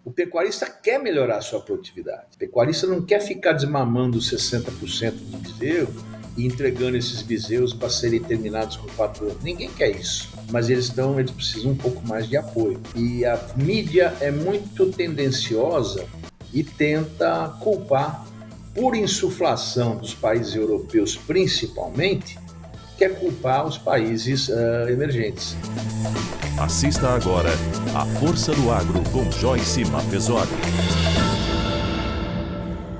O pecuarista quer melhorar a sua produtividade. O pecuarista não quer ficar desmamando 60% de bezerro e entregando esses bezerros para serem terminados com 4 anos. Ninguém quer isso. Mas eles precisam um pouco mais de apoio. E a mídia é muito tendenciosa e tenta culpar, por insuflação dos países europeus principalmente, quer culpar os países emergentes. Assista agora a Força do Agro com Joyce Mafezoli.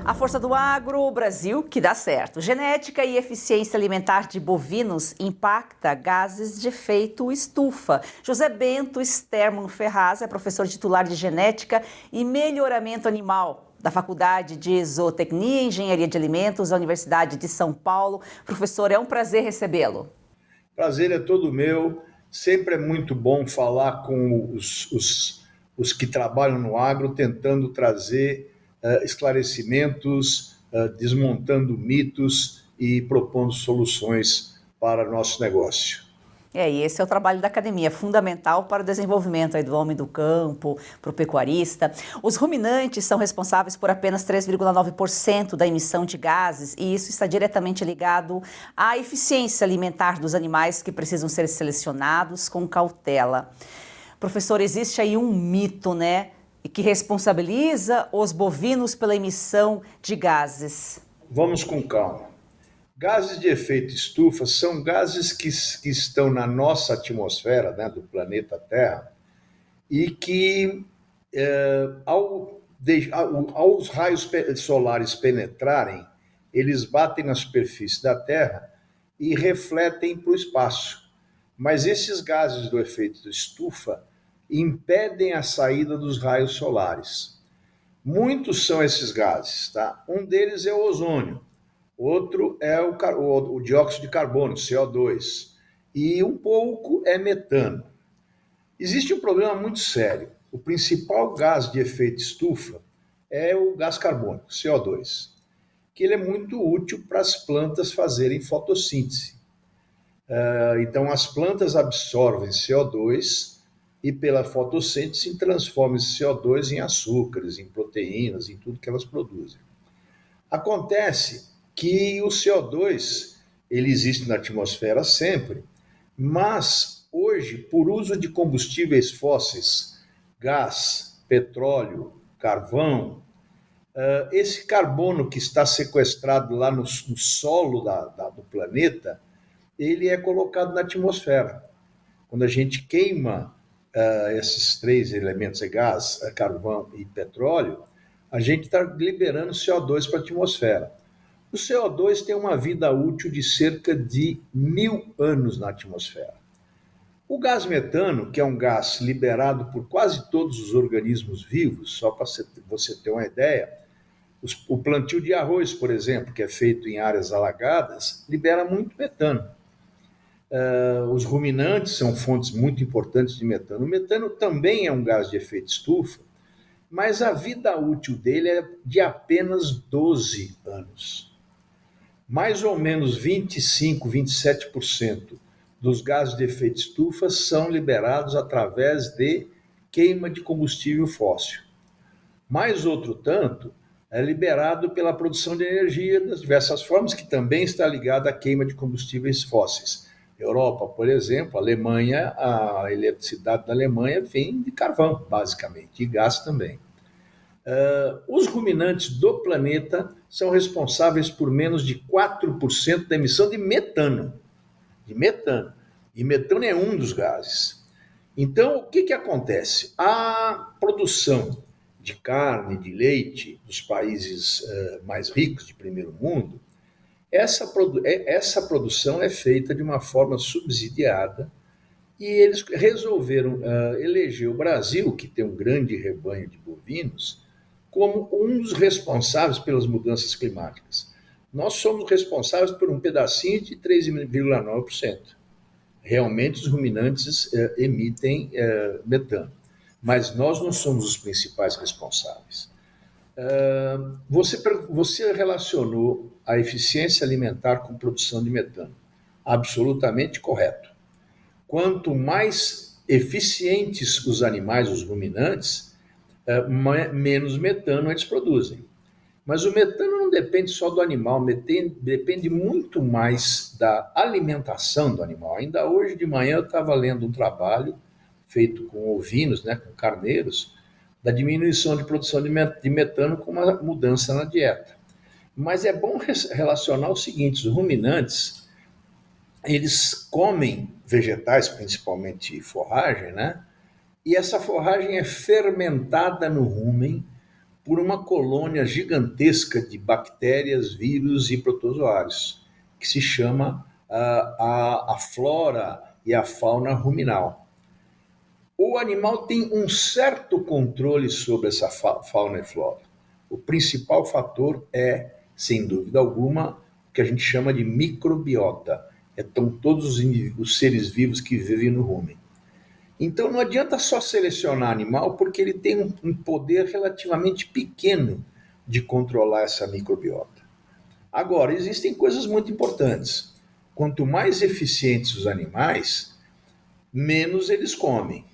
A Força do Agro, Brasil, que dá certo. Genética e eficiência alimentar de bovinos impacta gases de efeito estufa. José Bento Sterman Ferraz é professor titular de Genética e Melhoramento Animal da Faculdade de Zootecnia e Engenharia de Alimentos da Universidade de São Paulo. Professor, é um prazer recebê-lo. Prazer é todo meu. Sempre é muito bom falar com os que trabalham no agro, tentando trazer esclarecimentos, desmontando mitos e propondo soluções para nosso negócio. E esse é o trabalho da academia, fundamental para o desenvolvimento do homem do campo, para o pecuarista. Os ruminantes são responsáveis por apenas 3,9% da emissão de gases e isso está diretamente ligado à eficiência alimentar dos animais que precisam ser selecionados com cautela. Professor, existe aí um mito, né, que responsabiliza os bovinos pela emissão de gases. Vamos com calma. Gases de efeito estufa são gases que estão na nossa atmosfera, né, do planeta Terra, e que, aos raios solares penetrarem, eles batem na superfície da Terra e refletem para o espaço. Mas esses gases do efeito estufa impedem a saída dos raios solares. Muitos são esses gases, tá? Um deles é o ozônio. Outro é o dióxido de carbono, CO2, e um pouco é metano. Existe um problema muito sério. O principal gás de efeito estufa é o gás carbônico, CO2, que ele é muito útil para as plantas fazerem fotossíntese. Então, as plantas absorvem CO2 e, pela fotossíntese, transformam esse CO2 em açúcares, em proteínas, em tudo que elas produzem. Acontece que o CO2, ele existe na atmosfera sempre, mas hoje, por uso de combustíveis fósseis, gás, petróleo, carvão, esse carbono que está sequestrado lá no solo do planeta, ele é colocado na atmosfera. Quando a gente queima esses 3 elementos, gás, carvão e petróleo, a gente está liberando CO2 para a atmosfera. O CO2 tem uma vida útil de cerca de 1000 anos na atmosfera. O gás metano, que é um gás liberado por quase todos os organismos vivos, só para você ter uma ideia, o plantio de arroz, por exemplo, que é feito em áreas alagadas, libera muito metano. Os ruminantes são fontes muito importantes de metano. O metano também é um gás de efeito estufa, mas a vida útil dele é de apenas 12 anos. Mais ou menos 25, 27% dos gases de efeito estufa são liberados através de queima de combustível fóssil. Mais outro tanto é liberado pela produção de energia das diversas formas, que também está ligada à queima de combustíveis fósseis. Europa, por exemplo, a Alemanha, a eletricidade da Alemanha vem de carvão, basicamente, e gás também. Os ruminantes do planeta são responsáveis por menos de 4% da emissão de metano. E metano é um dos gases. Então, o que acontece? A produção de carne, de leite dos países mais ricos de primeiro mundo, essa produção é feita de uma forma subsidiada e eles resolveram eleger o Brasil, que tem um grande rebanho de bovinos, como um dos responsáveis pelas mudanças climáticas. Nós somos responsáveis por um pedacinho de 3,9%. Realmente os ruminantes emitem metano, mas nós não somos os principais responsáveis. Você relacionou a eficiência alimentar com produção de metano. Absolutamente correto. Quanto mais eficientes os animais, os ruminantes, menos metano eles produzem. Mas o metano não depende só do animal, depende muito mais da alimentação do animal. Ainda hoje de manhã eu estava lendo um trabalho feito com ovinos, né, com carneiros, da diminuição de produção de metano com uma mudança na dieta. Mas é bom relacionar o seguinte: os ruminantes, eles comem vegetais, principalmente forragem, né? E essa forragem é fermentada no rumen por uma colônia gigantesca de bactérias, vírus e protozoários, que se chama a flora e a fauna ruminal. O animal tem um certo controle sobre essa fauna e flora. O principal fator é, sem dúvida alguma, o que a gente chama de microbiota. Estão todos os seres vivos que vivem no rumen. Então não adianta só selecionar animal, porque ele tem um poder relativamente pequeno de controlar essa microbiota. Agora, existem coisas muito importantes. Quanto mais eficientes os animais, menos eles comem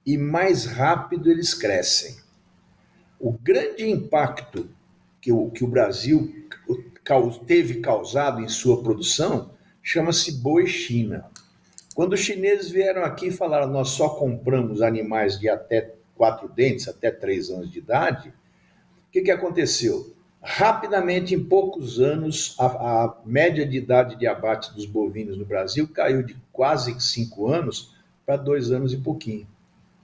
e mais rápido eles crescem. O grande impacto que o Brasil teve causado em sua produção chama-se boi China. Quando os chineses vieram aqui e falaram nós só compramos animais de até 4 dentes, até 3 anos de idade, o que aconteceu? Rapidamente, em poucos anos, a média de idade de abate dos bovinos no Brasil caiu de quase 5 anos para 2 anos e pouquinho.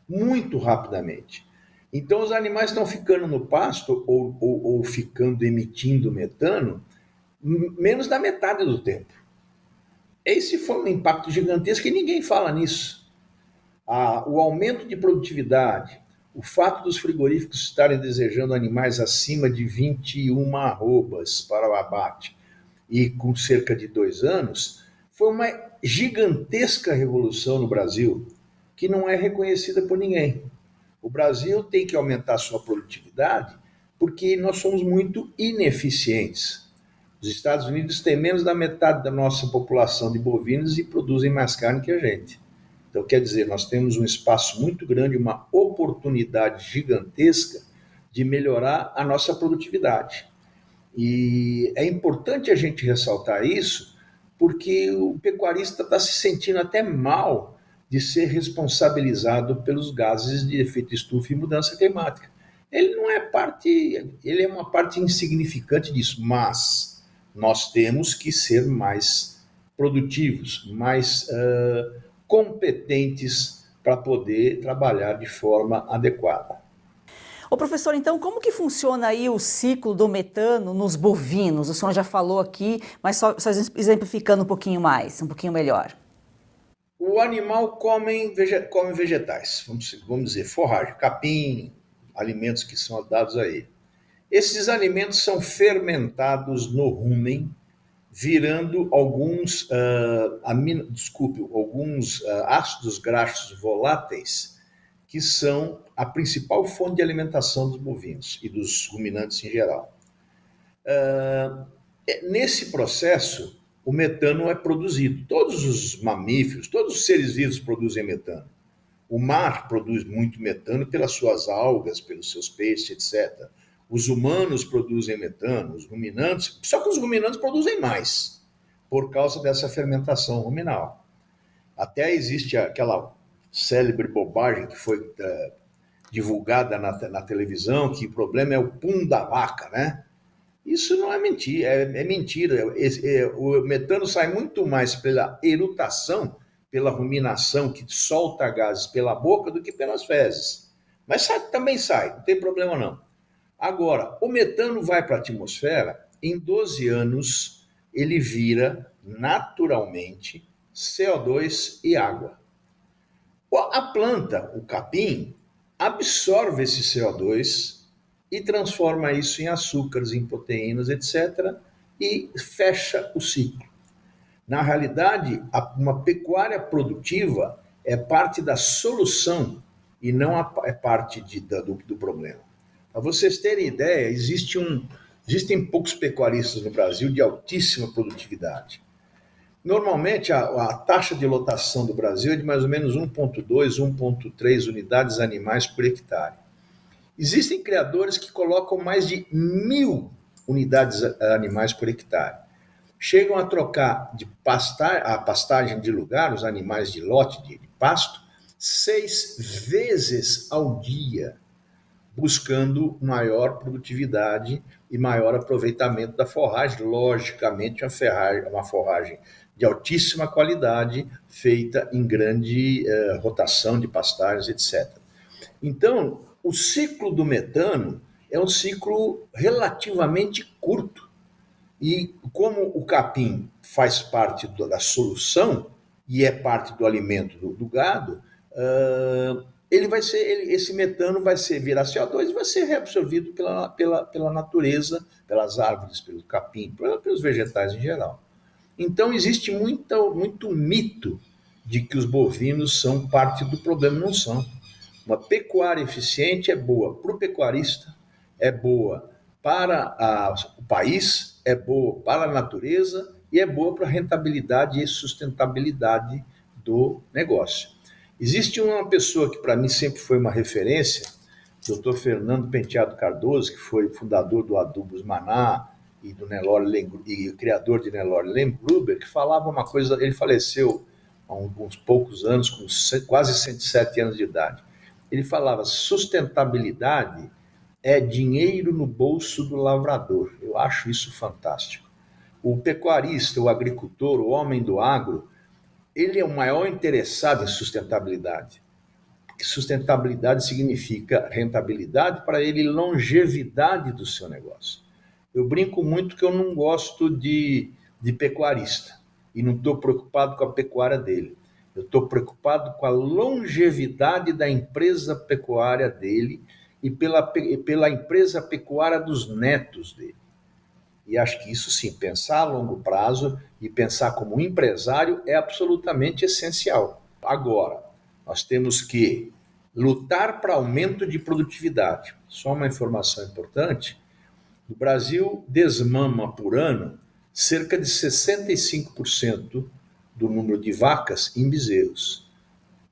Muito rapidamente. Então, os animais estão ficando no pasto ou ficando emitindo metano menos da metade do tempo. Esse foi um impacto gigantesco e ninguém fala nisso. O aumento de produtividade, o fato dos frigoríficos estarem desejando animais acima de 21 arrobas para o abate e com cerca de 2 anos, foi uma gigantesca revolução no Brasil que não é reconhecida por ninguém. O Brasil tem que aumentar sua produtividade porque nós somos muito ineficientes. Os Estados Unidos têm menos da metade da nossa população de bovinos e produzem mais carne que a gente. Então, quer dizer, nós temos um espaço muito grande, uma oportunidade gigantesca de melhorar a nossa produtividade. E é importante a gente ressaltar isso, porque o pecuarista está se sentindo até mal de ser responsabilizado pelos gases de efeito estufa e mudança climática. Ele é uma parte insignificante disso, mas nós temos que ser mais produtivos, mais competentes para poder trabalhar de forma adequada. Ô professor, então como que funciona aí o ciclo do metano nos bovinos? O senhor já falou aqui, mas só exemplificando um pouquinho mais, um pouquinho melhor. O animal come vegetais, vamos dizer, forragem, capim, alimentos que são dados a ele. Esses alimentos são fermentados no rumen, virando alguns ácidos graxos voláteis, que são a principal fonte de alimentação dos bovinos e dos ruminantes em geral. Nesse processo, o metano é produzido. Todos os mamíferos, todos os seres vivos produzem metano. O mar produz muito metano pelas suas algas, pelos seus peixes, etc. Os humanos produzem metano, os ruminantes, só que os ruminantes produzem mais, por causa dessa fermentação ruminal. Até existe aquela célebre bobagem que foi divulgada na televisão, que o problema é o pum da vaca, né? Isso não é mentira, é mentira. O metano sai muito mais pela erutação, pela ruminação, que solta gases pela boca, do que pelas fezes. Mas também sai, não tem problema não. Agora, o metano vai para a atmosfera, em 12 anos ele vira naturalmente CO2 e água. A planta, o capim, absorve esse CO2 e transforma isso em açúcares, em proteínas, etc., e fecha o ciclo. Na realidade, uma pecuária produtiva é parte da solução e não é parte do problema. Para vocês terem ideia, existem poucos pecuaristas no Brasil de altíssima produtividade. Normalmente, a taxa de lotação do Brasil é de mais ou menos 1,2, 1,3 unidades animais por hectare. Existem criadores que colocam mais de 1.000 unidades animais por hectare. Chegam a trocar a pastagem de lugar, os animais de lote de pasto, 6 vezes ao dia, buscando maior produtividade e maior aproveitamento da forragem. Logicamente, uma forragem de altíssima qualidade, feita em grande rotação de pastagens, etc. Então, o ciclo do metano é um ciclo relativamente curto. E como o capim faz parte da solução e é parte do alimento do gado, esse metano vai virar CO2 e vai ser reabsorvido pela natureza, pelas árvores, pelo capim, pelos vegetais em geral. Então existe muito mito de que os bovinos são parte do problema. Não são. Uma pecuária eficiente é boa para o pecuarista, é boa para o país, é boa para a natureza e é boa para a rentabilidade e sustentabilidade do negócio. Existe uma pessoa que para mim sempre foi uma referência, Dr. Fernando Penteado Cardoso, que foi fundador do Adubos Maná e do e criador de Nelore Lembruber, que falava uma coisa. Ele faleceu há uns poucos anos, com quase 107 anos de idade. Ele falava: sustentabilidade é dinheiro no bolso do lavrador. Eu acho isso fantástico. O pecuarista, o agricultor, o homem do agro, ele é o maior interessado em sustentabilidade. Porque sustentabilidade significa rentabilidade para ele e longevidade do seu negócio. Eu brinco muito que eu não gosto de pecuarista e não estou preocupado com a pecuária dele. Eu estou preocupado com a longevidade da empresa pecuária dele e pela empresa pecuária dos netos dele. E acho que isso sim, pensar a longo prazo e pensar como empresário é absolutamente essencial. Agora, nós temos que lutar para aumento de produtividade. Só uma informação importante: o Brasil desmama por ano cerca de 65% do número de vacas em bezerros.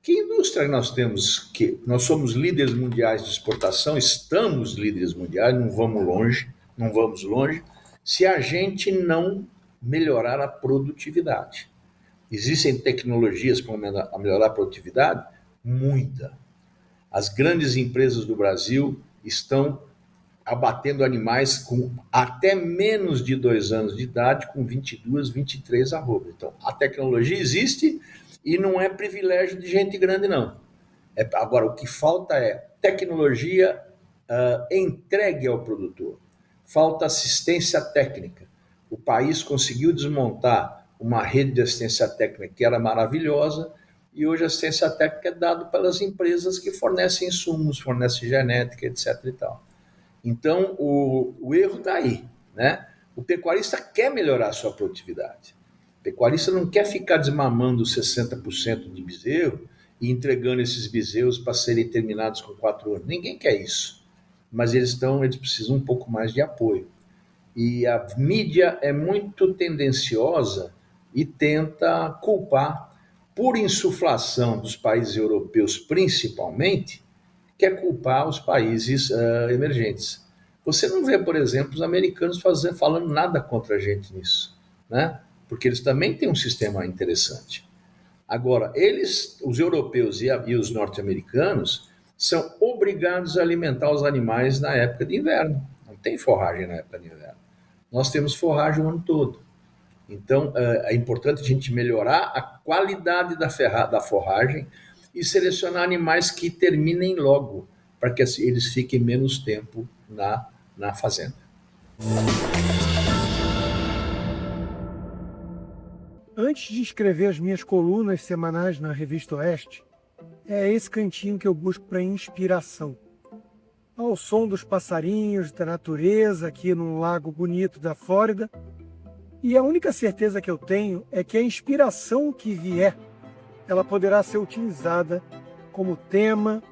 Que indústria nós temos? Nós somos líderes mundiais de exportação, estamos líderes mundiais, não vamos longe, se a gente não melhorar a produtividade. Existem tecnologias para melhorar a produtividade? Muita. As grandes empresas do Brasil estão abatendo animais com até menos de 2 anos de idade, com 22, 23 arrobas. Então, a tecnologia existe e não é privilégio de gente grande, não. Agora, o que falta é tecnologia entregue ao produtor. Falta assistência técnica. O país conseguiu desmontar uma rede de assistência técnica que era maravilhosa e hoje a assistência técnica é dada pelas empresas que fornecem insumos, fornecem genética, etc. e tal. Então, o erro está aí, né? O pecuarista quer melhorar a sua produtividade. O pecuarista não quer ficar desmamando 60% de bezerro e entregando esses bezerros para serem terminados com 4 anos. Ninguém quer isso. Mas eles precisam um pouco mais de apoio. E a mídia é muito tendenciosa e tenta culpar, por insuflação dos países europeus principalmente, quer culpar os países emergentes. Você não vê, por exemplo, os americanos falando nada contra a gente nisso, né? Porque eles também têm um sistema interessante. Agora, os europeus e os norte-americanos, são obrigados a alimentar os animais na época de inverno. Não tem forragem na época de inverno. Nós temos forragem o ano todo. Então, é importante a gente melhorar a qualidade da forragem e selecionar animais que terminem logo, para que assim, eles fiquem menos tempo na fazenda. Antes de escrever as minhas colunas semanais na Revista Oeste, é esse cantinho que eu busco para inspiração. Ao som dos passarinhos, da natureza, aqui num lago bonito da Flórida. E a única certeza que eu tenho é que a inspiração que vier, ela poderá ser utilizada como tema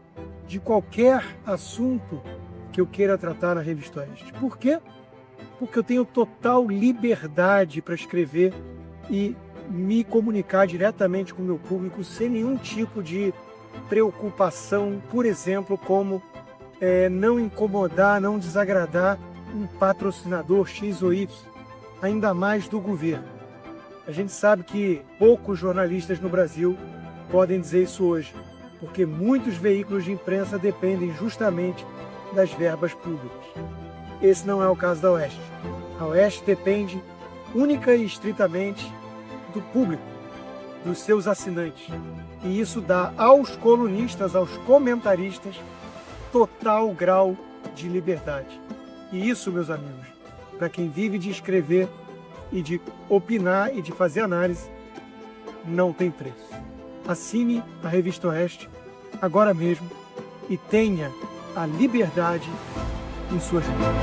de qualquer assunto que eu queira tratar na Revista Oeste. Por quê? Porque eu tenho total liberdade para escrever e me comunicar diretamente com o meu público sem nenhum tipo de preocupação, por exemplo, como não incomodar, não desagradar um patrocinador X ou Y, ainda mais do governo. A gente sabe que poucos jornalistas no Brasil podem dizer isso hoje, porque muitos veículos de imprensa dependem justamente das verbas públicas. Esse não é o caso da Oeste. A Oeste depende única e estritamente do público, dos seus assinantes. E isso dá aos colunistas, aos comentaristas, total grau de liberdade. E isso, meus amigos, para quem vive de escrever e de opinar e de fazer análise, não tem preço. Assine a Revista Oeste agora mesmo e tenha a liberdade em suas mãos.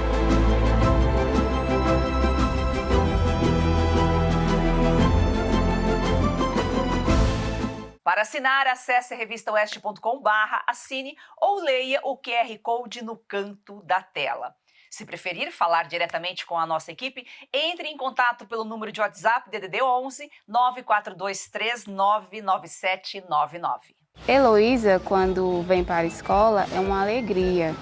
Para assinar, acesse revistaoeste.com/assine ou leia o QR Code no canto da tela. Se preferir falar diretamente com a nossa equipe, entre em contato pelo número de WhatsApp DDD 11 942399799. Heloísa, quando vem para a escola, é uma alegria.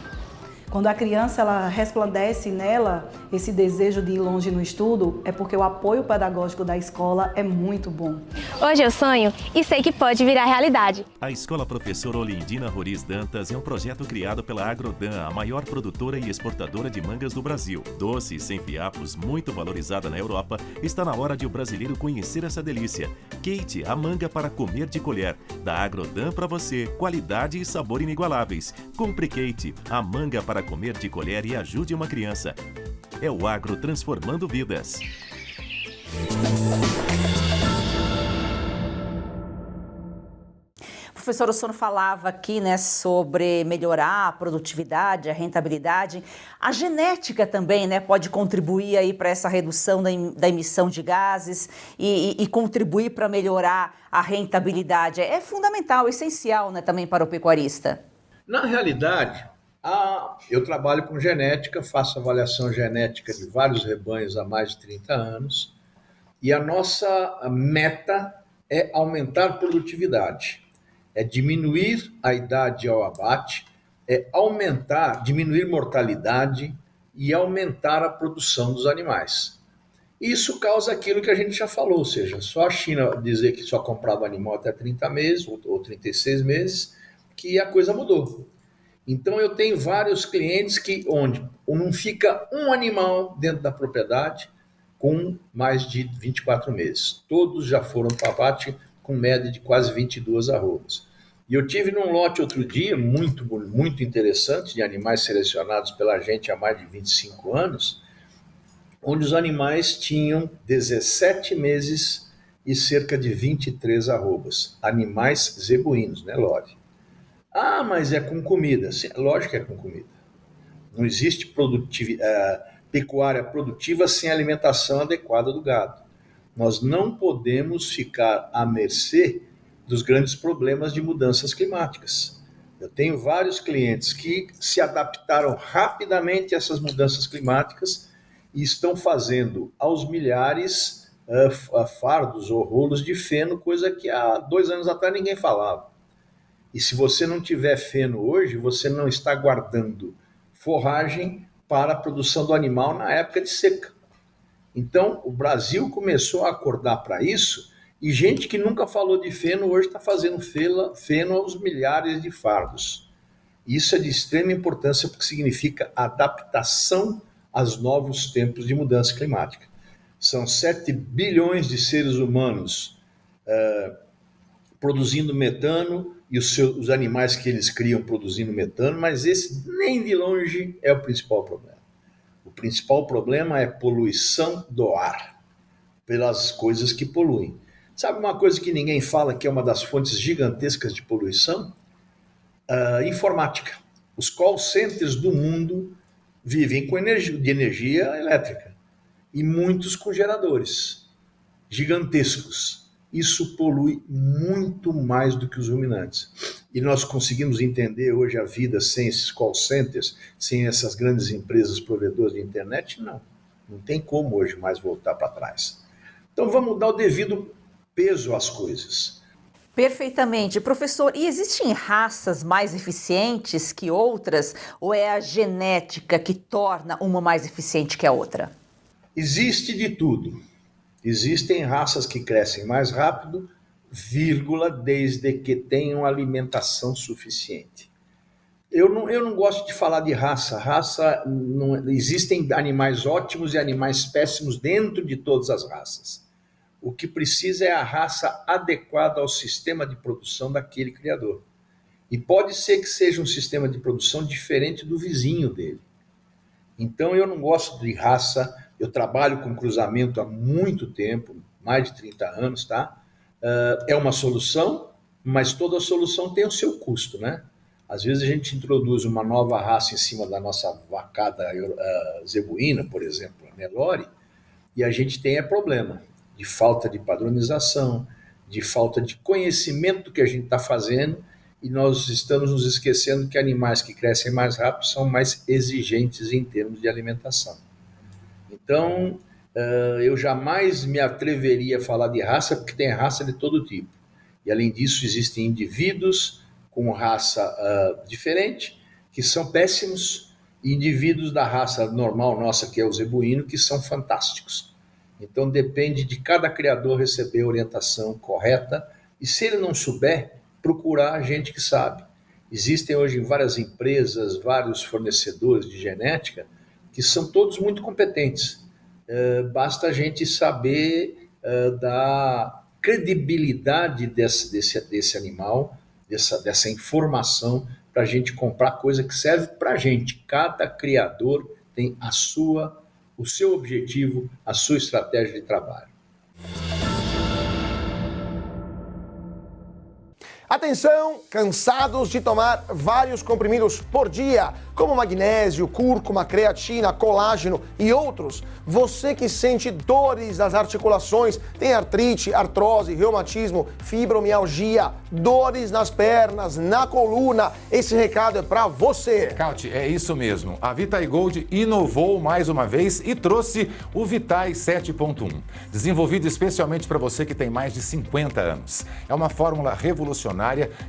Quando a criança ela resplandece nela esse desejo de ir longe no estudo, é porque o apoio pedagógico da escola é muito bom. Hoje eu sonho e sei que pode virar realidade. A Escola Professor Olindina Roriz Dantas é um projeto criado pela Agrodan, a maior produtora e exportadora de mangas do Brasil. Doce e sem fiapos, muito valorizada na Europa, está na hora de o brasileiro conhecer essa delícia. Kate, a manga para comer de colher. Da Agrodan para você, qualidade e sabor inigualáveis. Compre Kate, a manga para comer de colher e ajude uma criança. É o Agro transformando vidas. Professor, o senhor falava aqui, né, sobre melhorar a produtividade, a rentabilidade. A genética também, né, pode contribuir aí para essa redução da emissão de gases e contribuir para melhorar a rentabilidade. É fundamental, essencial, né, também para o pecuarista. Na realidade, eu trabalho com genética, faço avaliação genética de vários rebanhos há mais de 30 anos e a nossa meta é aumentar a produtividade, é diminuir a idade ao abate, é diminuir mortalidade e aumentar a produção dos animais. Isso causa aquilo que a gente já falou, ou seja, só a China dizer que só comprava animal até 30 meses ou 36 meses, que a coisa mudou. Então eu tenho vários clientes onde não fica um animal dentro da propriedade com mais de 24 meses. Todos já foram para abate com média de quase 22 arrobas. E eu tive num lote outro dia, muito, muito interessante, de animais selecionados pela gente há mais de 25 anos, onde os animais tinham 17 meses e cerca de 23 arrobas. Animais zebuínos, né, Lore? Ah, mas é com comida. Sim, lógico que é com comida. Não existe pecuária produtiva sem alimentação adequada do gado. Nós não podemos ficar à mercê dos grandes problemas de mudanças climáticas. Eu tenho vários clientes que se adaptaram rapidamente a essas mudanças climáticas e estão fazendo aos milhares fardos ou rolos de feno, coisa que há 2 anos atrás ninguém falava. E se você não tiver feno hoje, você não está guardando forragem para a produção do animal na época de seca. Então, o Brasil começou a acordar para isso e gente que nunca falou de feno hoje está fazendo feno aos milhares de fardos. Isso é de extrema importância porque significa adaptação aos novos tempos de mudança climática. São 7 bilhões de seres humanos produzindo metano e os animais que eles criam produzindo metano, mas esse nem de longe é o principal problema. O principal problema é poluição do ar, pelas coisas que poluem. Sabe uma coisa que ninguém fala que é uma das fontes gigantescas de poluição? Informática. Os call centers do mundo vivem de energia elétrica e muitos com geradores gigantescos. Isso polui muito mais do que os ruminantes. E nós conseguimos entender hoje a vida sem esses call centers, sem essas grandes empresas provedoras de internet? Não. Não tem como hoje mais voltar para trás. Então vamos dar o devido peso às coisas. Perfeitamente. Professor, e existem raças mais eficientes que outras ou é a genética que torna uma mais eficiente que a outra? Existe de tudo. Existem raças que crescem mais rápido, vírgula, desde que tenham alimentação suficiente. Eu não gosto de falar de raça. Existem animais ótimos e animais péssimos dentro de todas as raças. O que precisa é a raça adequada ao sistema de produção daquele criador. E pode ser que seja um sistema de produção diferente do vizinho dele. Então eu não gosto de raça, eu trabalho com cruzamento há muito tempo, mais de 30 anos, tá? É uma solução, mas toda solução tem o seu custo, né? Às vezes a gente introduz uma nova raça em cima da nossa vacada zebuína, por exemplo, a Nelore, e a gente tem problema de falta de padronização, de falta de conhecimento do que a gente está fazendo, e nós estamos nos esquecendo que animais que crescem mais rápido são mais exigentes em termos de alimentação. Então, eu jamais me atreveria a falar de raça, porque tem raça de todo tipo. E, além disso, existem indivíduos com raça diferente, que são péssimos, e indivíduos da raça normal nossa, que é o zebuíno, que são fantásticos. Então, depende de cada criador receber a orientação correta, e se ele não souber, procurar a gente que sabe. Existem hoje várias empresas, vários fornecedores de genética, que são todos muito competentes. Basta a gente saber da credibilidade desse animal, dessa informação, para a gente comprar coisa que serve para a gente. Cada criador tem o seu objetivo, a sua estratégia de trabalho. Atenção, cansados de tomar vários comprimidos por dia, como magnésio, cúrcuma, creatina, colágeno e outros? Você que sente dores nas articulações, tem artrite, artrose, reumatismo, fibromialgia, dores nas pernas, na coluna, esse recado é para você. Cauti, é isso mesmo. A Vitae Gold inovou mais uma vez e trouxe o Vitae 7.1, desenvolvido especialmente para você que tem mais de 50 anos. É uma fórmula revolucionária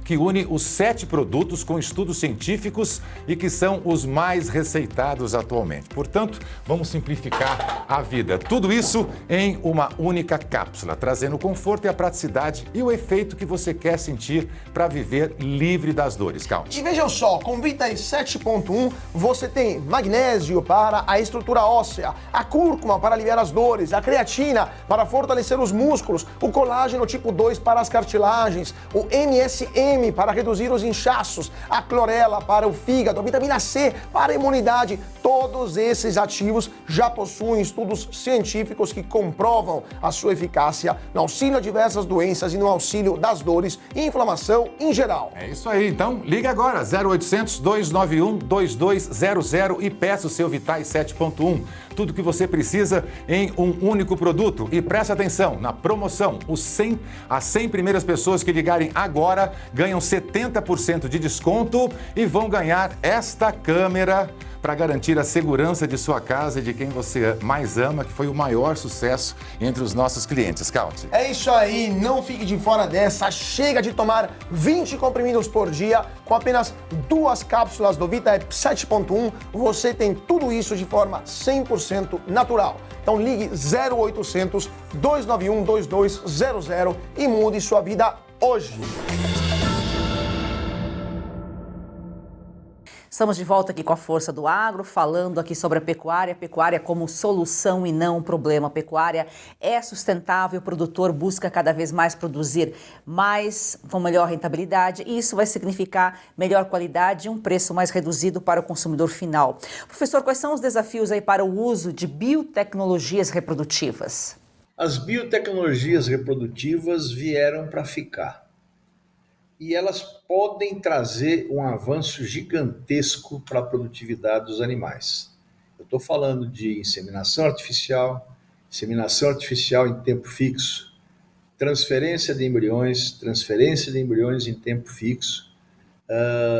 que une os 7 produtos com estudos científicos e que são os mais receitados atualmente. Portanto, vamos simplificar a vida. Tudo isso em uma única cápsula, trazendo o conforto e a praticidade e o efeito que você quer sentir para viver livre das dores. Cauti. E vejam só, com Vitae 7.1 você tem magnésio para a estrutura óssea, a cúrcuma para aliviar as dores, a creatina para fortalecer os músculos, o colágeno tipo 2 para as cartilagens, o MSM para reduzir os inchaços, a clorela para o fígado, a vitamina C para a imunidade. Todos esses ativos já possuem estudos científicos que comprovam a sua eficácia no auxílio a diversas doenças e no auxílio das dores e inflamação em geral. É isso aí, então liga agora, 0800 291 2200 e peça o seu Vitae 7.1. Tudo que você precisa em um único produto. E presta atenção, na promoção, as 100 primeiras pessoas que ligarem agora ganham 70% de desconto e vão ganhar esta câmera para garantir a segurança de sua casa e de quem você mais ama, que foi o maior sucesso entre os nossos clientes. Cauti. É isso aí, não fique de fora dessa. Chega de tomar 20 comprimidos por dia. Com apenas 2 cápsulas do Vitae 7.1, você tem tudo isso de forma 100% natural. Então ligue 0800 291 2200 e mude sua vida hoje. Estamos de volta aqui com a Força do Agro, falando aqui sobre a pecuária como solução e não um problema. A pecuária é sustentável, o produtor busca cada vez mais produzir mais, com melhor rentabilidade, e isso vai significar melhor qualidade e um preço mais reduzido para o consumidor final. Professor, quais são os desafios aí para o uso de biotecnologias reprodutivas? As biotecnologias reprodutivas vieram para ficar. E elas podem trazer um avanço gigantesco para a produtividade dos animais. Eu estou falando de inseminação artificial em tempo fixo, transferência de embriões em tempo fixo,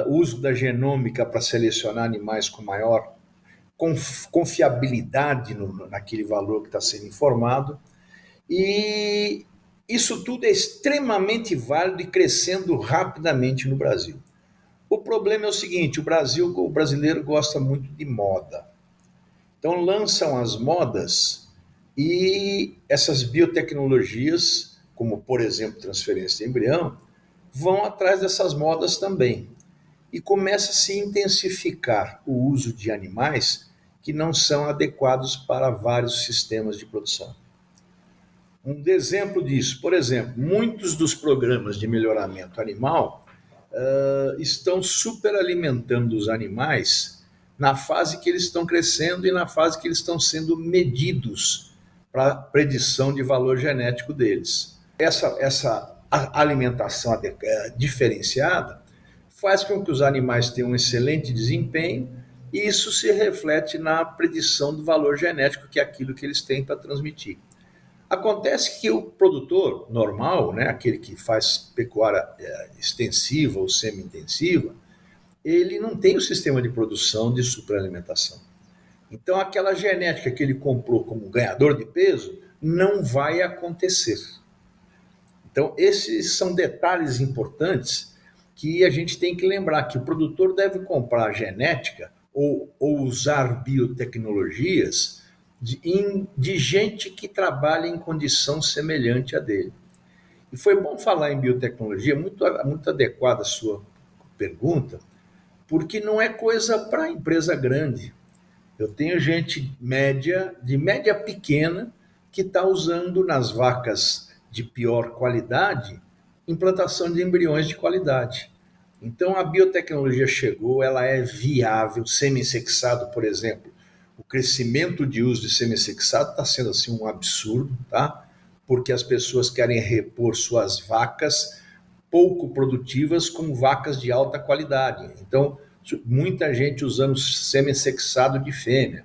uso da genômica para selecionar animais com maior confiabilidade naquele valor que está sendo informado, e Isso tudo é extremamente válido e crescendo rapidamente no Brasil. O problema é o seguinte, o brasileiro gosta muito de moda. Então lançam as modas e essas biotecnologias, como por exemplo transferência de embrião, vão atrás dessas modas também. E começa a se intensificar o uso de animais que não são adequados para vários sistemas de produção. Um exemplo disso, por exemplo, muitos dos programas de melhoramento animal estão superalimentando os animais na fase que eles estão crescendo e na fase que eles estão sendo medidos para predição de valor genético deles. Essa alimentação diferenciada faz com que os animais tenham um excelente desempenho e isso se reflete na predição do valor genético, que é aquilo que eles têm para transmitir. Acontece que o produtor normal, né, aquele que faz pecuária extensiva ou semi-intensiva, ele não tem o sistema de produção de superalimentação. Então, aquela genética que ele comprou como ganhador de peso não vai acontecer. Então, esses são detalhes importantes que a gente tem que lembrar, que o produtor deve comprar genética ou usar biotecnologias de gente que trabalha em condição semelhante à dele. E foi bom falar em biotecnologia, muito adequada a sua pergunta, porque não é coisa para empresa grande. Eu tenho gente de média pequena, que está usando nas vacas de pior qualidade, implantação de embriões de qualidade. Então a biotecnologia chegou, ela é viável, semi-sexado, por exemplo. O crescimento de uso de semi-sexado está sendo assim um absurdo, tá? Porque as pessoas querem repor suas vacas pouco produtivas com vacas de alta qualidade. Então, muita gente usando semi-sexado de fêmea.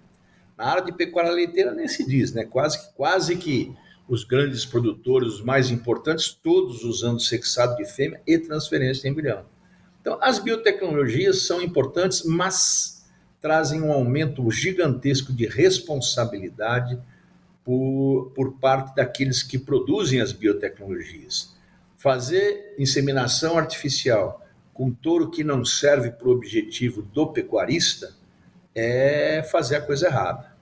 Na área de pecuária leiteira nem se diz, né? Quase que os grandes produtores, os mais importantes, todos usando sexado de fêmea e transferência de embrião. Então, as biotecnologias são importantes, mas trazem um aumento gigantesco de responsabilidade por parte daqueles que produzem as biotecnologias. Fazer inseminação artificial com touro que não serve para o objetivo do pecuarista é fazer a coisa errada.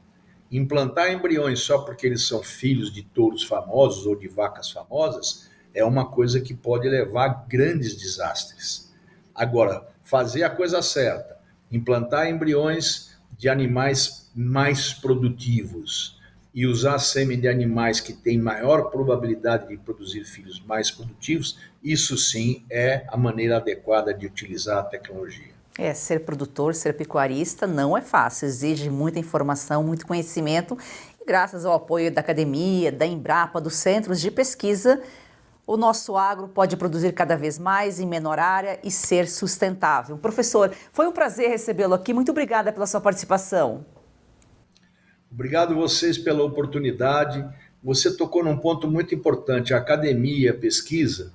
Implantar embriões só porque eles são filhos de touros famosos ou de vacas famosas é uma coisa que pode levar a grandes desastres. Agora, fazer a coisa certa, implantar embriões de animais mais produtivos e usar sêmen de animais que têm maior probabilidade de produzir filhos mais produtivos, isso sim é a maneira adequada de utilizar a tecnologia. Ser produtor, ser pecuarista não é fácil, exige muita informação, muito conhecimento e graças ao apoio da academia, da Embrapa, dos centros de pesquisa, o nosso agro pode produzir cada vez mais em menor área e ser sustentável. Professor, foi um prazer recebê-lo aqui. Muito obrigada pela sua participação. Obrigado a vocês pela oportunidade. Você tocou num ponto muito importante. A academia, a pesquisa,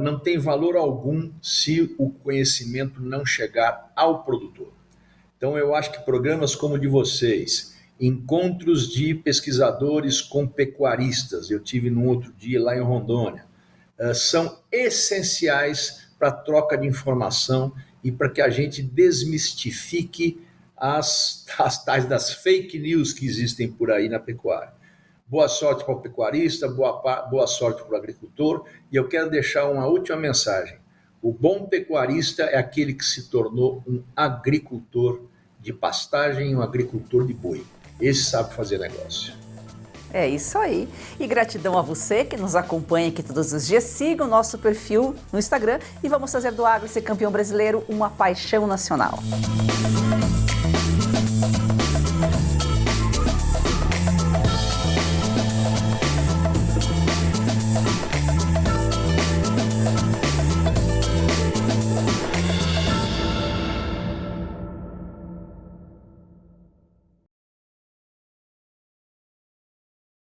não tem valor algum se o conhecimento não chegar ao produtor. Então, eu acho que programas como o de vocês, encontros de pesquisadores com pecuaristas, eu tive num outro dia lá em Rondônia, são essenciais para a troca de informação e para que a gente desmistifique as tais das fake news que existem por aí na pecuária. Boa sorte para o pecuarista, boa sorte para o agricultor, e eu quero deixar uma última mensagem. O bom pecuarista é aquele que se tornou um agricultor de pastagem, um agricultor de boi. Esse sabe fazer negócio. É isso aí. E gratidão a você que nos acompanha aqui todos os dias. Siga o nosso perfil no Instagram e vamos fazer do agro ser campeão brasileiro uma paixão nacional.